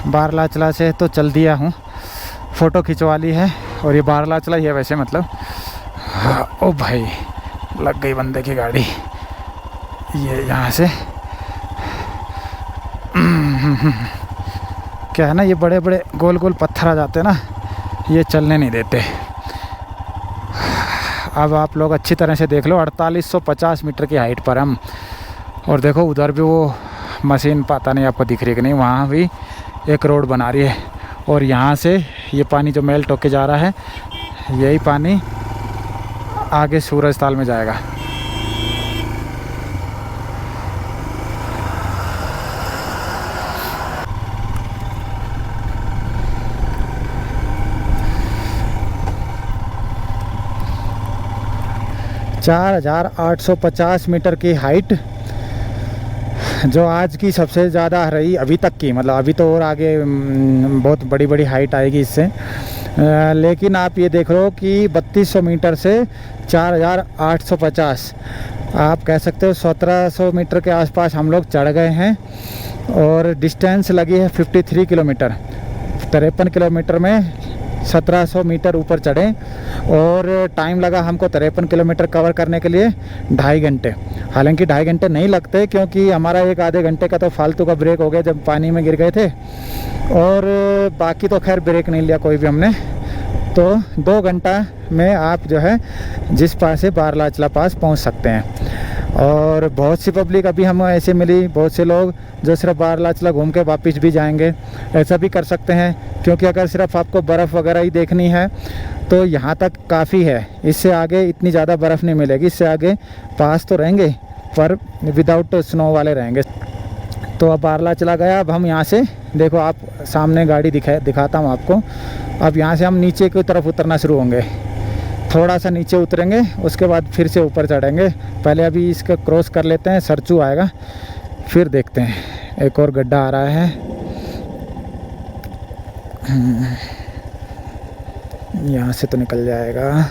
बारलाचला से तो चल दिया हूँ, फ़ोटो खिंचवा ली है। और ये बारलाचला ही है वैसे, मतलब हाँ। ओ भाई, लग गई बंदे की गाड़ी। ये यहाँ से क्या है ना, ये बड़े बड़े गोल गोल पत्थर आ जाते हैं ना, ये चलने नहीं देते। अब आप लोग अच्छी तरह से देख लो, 4850 मीटर की हाइट पर हम। और देखो उधर भी वो मशीन, पता नहीं आपको दिख रही है कि नहीं, वहाँ भी एक रोड बना रही है। और यहाँ से ये पानी जो मेल्ट होके जा रहा है, यही पानी आगे सूरजताल में जाएगा। चार 4850 मीटर की हाइट, जो आज की सबसे ज़्यादा रही अभी तक की। मतलब अभी तो और आगे बहुत बड़ी बड़ी हाइट आएगी इससे, लेकिन आप ये देख लो कि 3200 मीटर से 4850, आप कह सकते हो 1700 मीटर के आसपास हम लोग चढ़ गए हैं। और डिस्टेंस लगी है 53 किलोमीटर। 53 किलोमीटर में 1700 मीटर ऊपर चढ़े, और टाइम लगा हमको 53 किलोमीटर कवर करने के लिए 2.5 घंटे। हालांकि 2.5 घंटे नहीं लगते, क्योंकि हमारा एक आधे घंटे का तो फालतू का ब्रेक हो गया जब पानी में गिर गए थे, और बाकी तो खैर ब्रेक नहीं लिया कोई भी हमने। तो 2 घंटा में आप जो है जिस पास से बारलाचला पास पहुंच सकते हैं। और बहुत सी पब्लिक अभी हमें ऐसे मिली, बहुत से लोग जो सिर्फ बारलाचला घूम के वापस भी जाएंगे, ऐसा भी कर सकते हैं। क्योंकि अगर सिर्फ आपको बर्फ़ वगैरह ही देखनी है तो यहाँ तक काफ़ी है, इससे आगे इतनी ज़्यादा बर्फ़ नहीं मिलेगी। इससे आगे पास तो रहेंगे पर विदाउट स्नो वाले रहेंगे। तो अब बारलाचला गया। अब हम यहाँ से देखो, आप सामने गाड़ी दिखाता हूँ आपको। अब यहाँ से हम नीचे की तरफ उतरना शुरू होंगे। थोड़ा सा नीचे उतरेंगे, उसके बाद फिर से ऊपर चढ़ेंगे। पहले अभी इसका क्रॉस कर लेते हैं, सरचू आएगा, फिर देखते हैं। एक और गड्ढा आ रहा है, यहाँ से तो निकल जाएगा।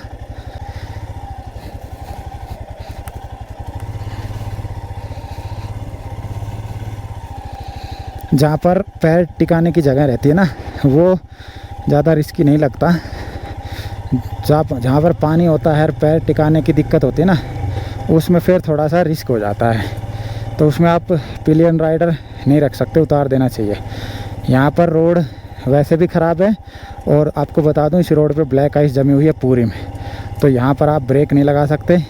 जहाँ पर पैर टिकाने की जगह रहती है ना, वो ज़्यादा रिस्की नहीं लगता। जहाँ पर पानी होता है, पैर टिकाने की दिक्कत होती है ना, उसमें फिर थोड़ा सा रिस्क हो जाता है। तो उसमें आप पिलियन राइडर नहीं रख सकते, उतार देना चाहिए। यहाँ पर रोड वैसे भी ख़राब है, और आपको बता दूँ इस रोड पे ब्लैक आइस जमी हुई है पूरी में। तो यहाँ पर आप ब्रेक नहीं लगा सकते,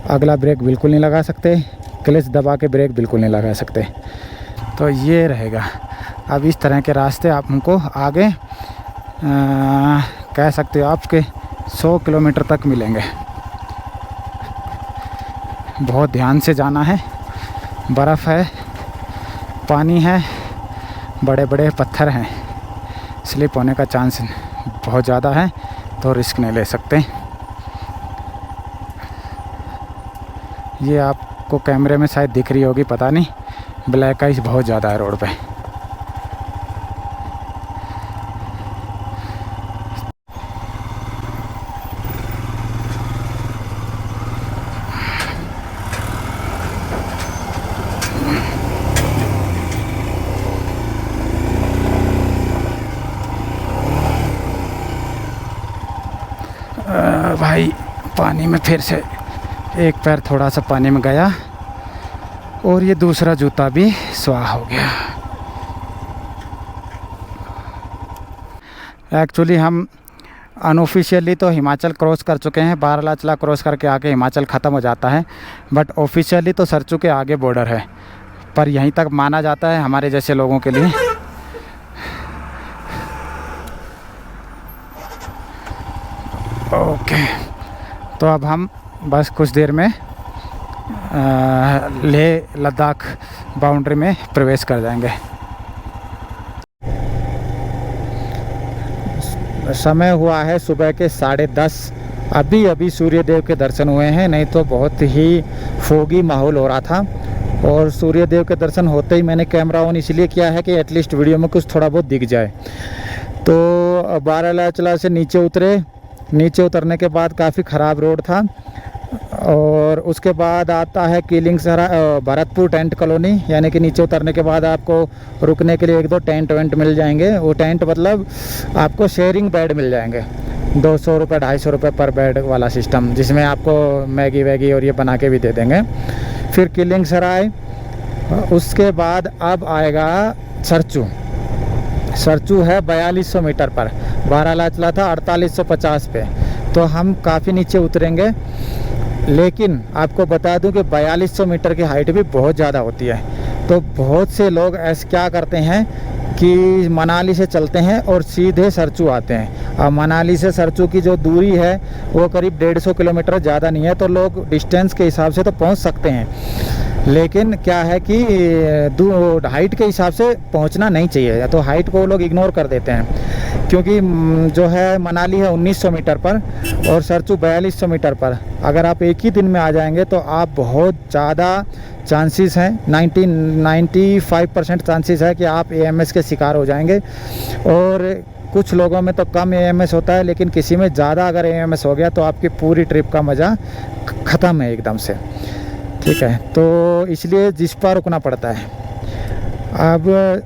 अगला ब्रेक बिल्कुल नहीं लगा सकते, क्लच दबा के ब्रेक बिल्कुल नहीं लगा सकते। तो ये रहेगा। अब इस तरह के रास्ते आप हमको आगे कह सकते हो आपके 100 किलोमीटर तक मिलेंगे। बहुत ध्यान से जाना है, बर्फ़ है, पानी है, बड़े बड़े पत्थर हैं, स्लिप होने का चांस बहुत ज़्यादा है, तो रिस्क नहीं ले सकते। ये आपको कैमरे में शायद दिख रही होगी, पता नहीं, ब्लैक आइस बहुत ज़्यादा है रोड पे। भाई पानी में फिर से एक पैर थोड़ा सा पानी में गया, और ये दूसरा जूता भी स्वाह हो गया। एक्चुअली हम अनऑफिशियली तो हिमाचल क्रॉस कर चुके हैं, बारलाचला क्रॉस करके आके हिमाचल ख़त्म हो जाता है, बट ऑफिशियली तो सरचू के आगे बॉर्डर है, पर यहीं तक माना जाता है हमारे जैसे लोगों के लिए। ओके, तो अब हम बस कुछ देर में लेह लद्दाख बाउंड्री में प्रवेश कर जाएंगे। समय हुआ है सुबह के 10:30। अभी अभी सूर्यदेव के दर्शन हुए हैं, नहीं तो बहुत ही फोगी माहौल हो रहा था। और सूर्यदेव के दर्शन होते ही मैंने कैमरा ऑन इसलिए किया है कि एटलीस्ट वीडियो में कुछ थोड़ा बहुत दिख जाए। तो बारलाचला से नीचे उतरे। नीचे उतरने के बाद काफ़ी ख़राब रोड था, और उसके बाद आता है कीलिंग सरा भरतपुर टेंट कॉलोनी, यानी कि नीचे उतरने के बाद आपको रुकने के लिए 1-2 टेंट वेंट मिल जाएंगे। वो टेंट मतलब आपको शेयरिंग बेड मिल जाएंगे, 200 रुपये 250 रुपये पर बेड वाला सिस्टम, जिसमें आपको मैगी वैगी और ये बना के भी दे देंगे। फिर कीलिंग सराय, उसके बाद अब आएगा सरचू। सरचू है 4200 मीटर पर, 12 लाचला था 4850 पे, तो हम काफ़ी नीचे उतरेंगे। लेकिन आपको बता दूं कि 4200 मीटर की हाइट भी बहुत ज़्यादा होती है। तो बहुत से लोग ऐसे क्या करते हैं कि मनाली से चलते हैं और सीधे सरचू आते हैं। अब मनाली से सरचू की जो दूरी है वो करीब 150 किलोमीटर, ज़्यादा नहीं है, तो लोग डिस्टेंस के हिसाब से तो पहुंच सकते हैं। लेकिन क्या है कि हाइट के हिसाब से पहुंचना नहीं चाहिए, तो हाइट को वो लोग इग्नोर कर देते हैं। क्योंकि जो है मनाली है 1900 मीटर पर और सरचू 4200 मीटर पर। अगर आप एक ही दिन में आ जाएंगे तो आप बहुत ज़्यादा चांसेस हैं, 95% चांसेस है कि आप AMS के शिकार हो जाएंगे। और कुछ लोगों में तो कम AMS होता है, लेकिन किसी में ज़्यादा अगर AMS हो गया तो आपकी पूरी ट्रिप का मज़ा ख़त्म है एकदम से। ठीक है, तो इसलिए जिस पर रुकना पड़ता है। अब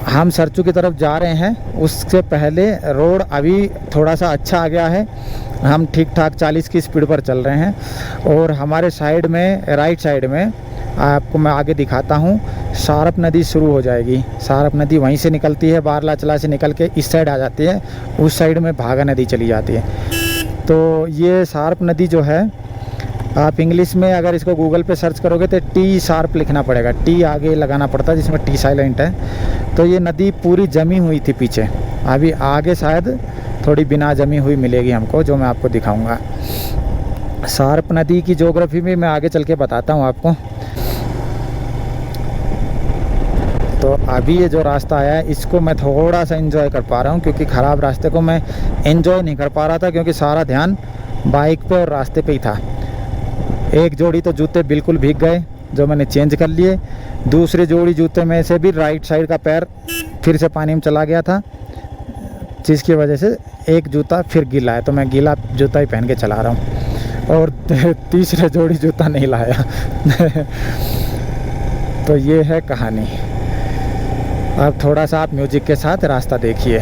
हम सरचू की तरफ जा रहे हैं, उससे पहले रोड अभी थोड़ा सा अच्छा आ गया है। हम ठीक ठाक 40 की स्पीड पर चल रहे हैं और हमारे साइड में, राइट साइड में आपको मैं आगे दिखाता हूँ, सारप नदी शुरू हो जाएगी। सारप नदी वहीं से निकलती है, बारलाचला से निकल के इस साइड आ जाती है, उस साइड में भागा नदी चली जाती है। तो ये सारप नदी जो है, आप इंग्लिश में अगर इसको गूगल पे सर्च करोगे तो टी शार्प लिखना पड़ेगा, टी आगे लगाना पड़ता है जिसमें टी साइलेंट है। तो ये नदी पूरी जमी हुई थी पीछे, अभी आगे शायद थोड़ी बिना जमी हुई मिलेगी हमको, जो मैं आपको दिखाऊंगा। शार्प नदी की ज्योग्राफी में मैं आगे चल के बताता हूँ आपको। तो अभी ये जो रास्ता आया है इसको मैं थोड़ा सा एंजॉय कर पा रहा हूँ, क्योंकि ख़राब रास्ते को मैं एंजॉय नहीं कर पा रहा था, क्योंकि सारा ध्यान बाइक पे और रास्ते पे ही था। एक जोड़ी तो जूते बिल्कुल भीग गए, जो मैंने चेंज कर लिए। दूसरी जोड़ी जूते में से भी राइट साइड का पैर फिर से पानी में चला गया था, जिसकी वजह से एक जूता फिर गीला है, तो मैं गीला जूता ही पहन के चला रहा हूँ। और तीसरे जोड़ी जूता नहीं लाया। तो ये है कहानी। अब थोड़ा सा आप म्यूजिक के साथ रास्ता देखिए।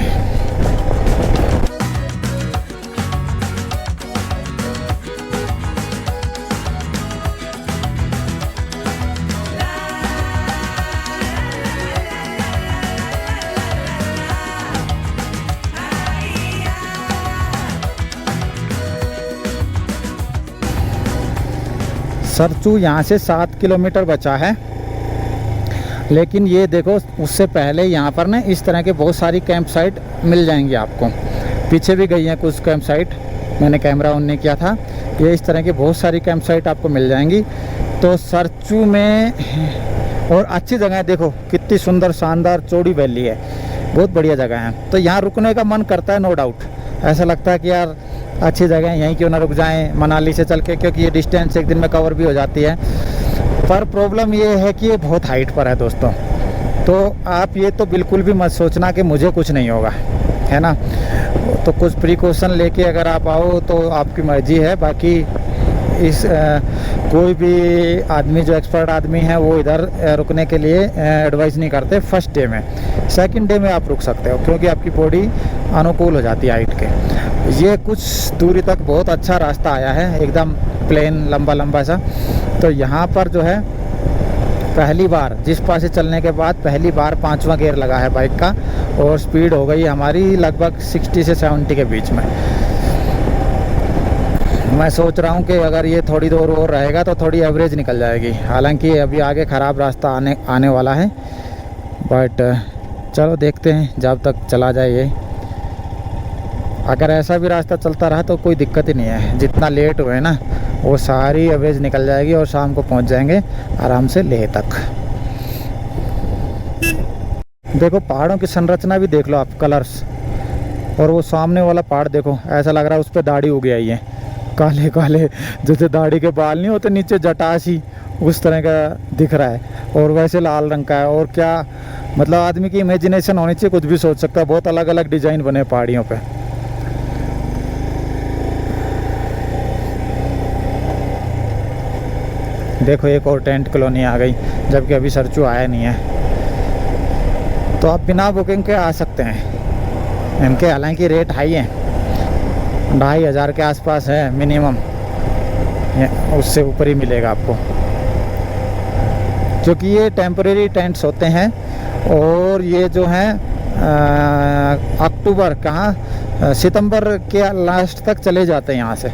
सरचू यहाँ से 7 किलोमीटर बचा है, लेकिन ये देखो उससे पहले यहाँ पर ना इस तरह के बहुत सारी कैंप साइट मिल जाएंगी आपको। पीछे भी गई हैं कुछ कैंप साइट, मैंने कैमरा ऑन नहीं किया था। ये इस तरह की बहुत सारी कैंप साइट आपको मिल जाएंगी। तो सरचू में और अच्छी जगह है, देखो कितनी सुंदर शानदार चौड़ी वैली है, बहुत बढ़िया जगह है। तो यहाँ रुकने का मन करता है, नो डाउट। ऐसा लगता है कि यार अच्छी जगह है, यहीं क्यों ना रुक जाएं मनाली से चल के, क्योंकि ये डिस्टेंस एक दिन में कवर भी हो जाती है। पर प्रॉब्लम ये है कि ये बहुत हाइट पर है दोस्तों। तो आप ये तो बिल्कुल भी मत सोचना कि मुझे कुछ नहीं होगा, है ना। तो कुछ प्रिकॉशन लेके अगर आप आओ तो आपकी मर्जी है। बाकी इस कोई भी आदमी जो एक्सपर्ट आदमी है वो इधर रुकने के लिए एडवाइस नहीं करते फर्स्ट डे में। सेकंड डे में आप रुक सकते हो, क्योंकि आपकी बॉडी अनुकूल हो जाती है हाइट के। ये कुछ दूरी तक बहुत अच्छा रास्ता आया है, एकदम प्लेन लंबा लंबा सा। तो यहाँ पर जो है पहली बार जिस पास से चलने के बाद पहली बार 5वां गियर लगा है बाइक का, और स्पीड हो गई हमारी लगभग 60 से 70 के बीच में। मैं सोच रहा हूँ कि अगर ये थोड़ी दूर और रहेगा तो थोड़ी एवरेज निकल जाएगी। हालांकि अभी आगे ख़राब रास्ता आने वाला है, बट चलो देखते हैं जब तक चला जाए ये। अगर ऐसा भी रास्ता चलता रहा तो कोई दिक्कत ही नहीं है। जितना लेट हुए ना वो सारी एवरेज निकल जाएगी और शाम को पहुंच जाएंगे आराम से लेह तक। देखो पहाड़ों की संरचना भी देख लो आप, कलर्स। और वो सामने वाला पहाड़ देखो, ऐसा लग रहा है उस पर दाढ़ी उग आई है, काले काले जैसे दाढ़ी के बाल नहीं होते नीचे जटासी, उस तरह का दिख रहा है। और वैसे लाल रंग का है। और क्या मतलब, आदमी की इमेजिनेशन होनी चाहिए, कुछ भी सोच सकता है। बहुत अलग अलग डिज़ाइन बने पहाड़ियों पे। देखो एक और टेंट कॉलोनी आ गई, जबकि अभी सरचू आया नहीं है। तो आप बिना बुकिंग के आ सकते हैं। इनके हालांकि रेट हाई हैं, 2500 के आसपास है मिनिमम, उससे ऊपर ही मिलेगा आपको, क्योंकि ये टेम्परेरी टेंट्स होते हैं। और ये जो हैं अक्टूबर कहाँ सितंबर के लास्ट तक चले जाते हैं यहाँ से।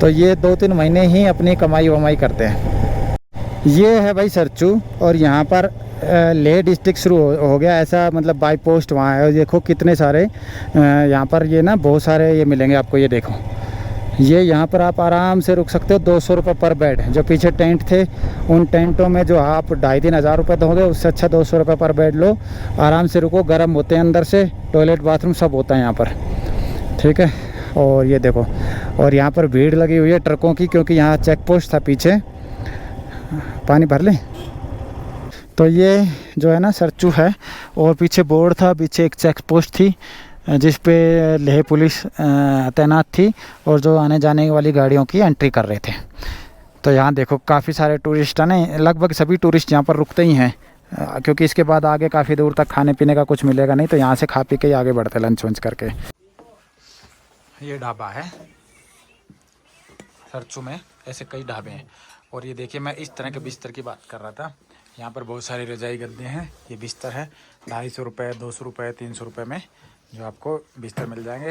तो ये 2-3 महीने ही अपनी कमाई वमाई करते हैं। ये है भाई सरचू, और यहाँ पर लेह डिस्ट्रिक्ट शुरू हो गया ऐसा, मतलब बाई पोस्ट वहाँ है। देखो कितने सारे यहाँ पर ये ना बहुत सारे ये मिलेंगे आपको। ये देखो, ये यहाँ पर आप आराम से रुक सकते हो। 200 रुपये पर बेड। जो पीछे टेंट थे, उन टेंटों में जो आप 2,500-3 हज़ार रुपये दोगे, उससे अच्छा 200 रुपये पर बेड लो, आराम से रुको। गर्म होते हैं अंदर से, टॉयलेट बाथरूम सब होता है यहाँ पर, ठीक है। और ये देखो, और यहाँ पर भीड़ लगी हुई है ट्रकों की, क्योंकि यहाँ चेक पोस्ट था पीछे। पानी भर लें। तो ये जो है ना सरचू है, और पीछे बोर्ड था, पीछे एक चेक पोस्ट थी जिस पे लेह पुलिस तैनात थी, और जो आने जाने वाली गाड़ियों की एंट्री कर रहे थे। तो यहाँ देखो काफ़ी सारे टूरिस्ट आने, लगभग सभी टूरिस्ट यहाँ पर रुकते ही हैं, क्योंकि इसके बाद आगे काफ़ी दूर तक खाने पीने का कुछ मिलेगा नहीं, तो यहाँ से खा पी के ही आगे बढ़ते लंच वंच करके। ये ढाबा है सरचू में, ऐसे कई ढाबे हैं। और ये देखिए, मैं इस तरह के बिस्तर की बात कर रहा था। यहाँ पर बहुत सारे रजाई गद्दे हैं। ये बिस्तर है 250 रुपये, 200 रुपये, 300 रुपये में जो आपको बिस्तर मिल जाएंगे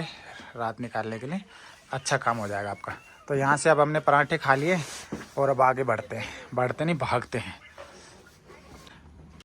रात निकालने के लिए। अच्छा काम हो जाएगा आपका। तो यहाँ से अब हमने पराठे खा लिए, और अब आगे बढ़ते नहीं भागते हैं।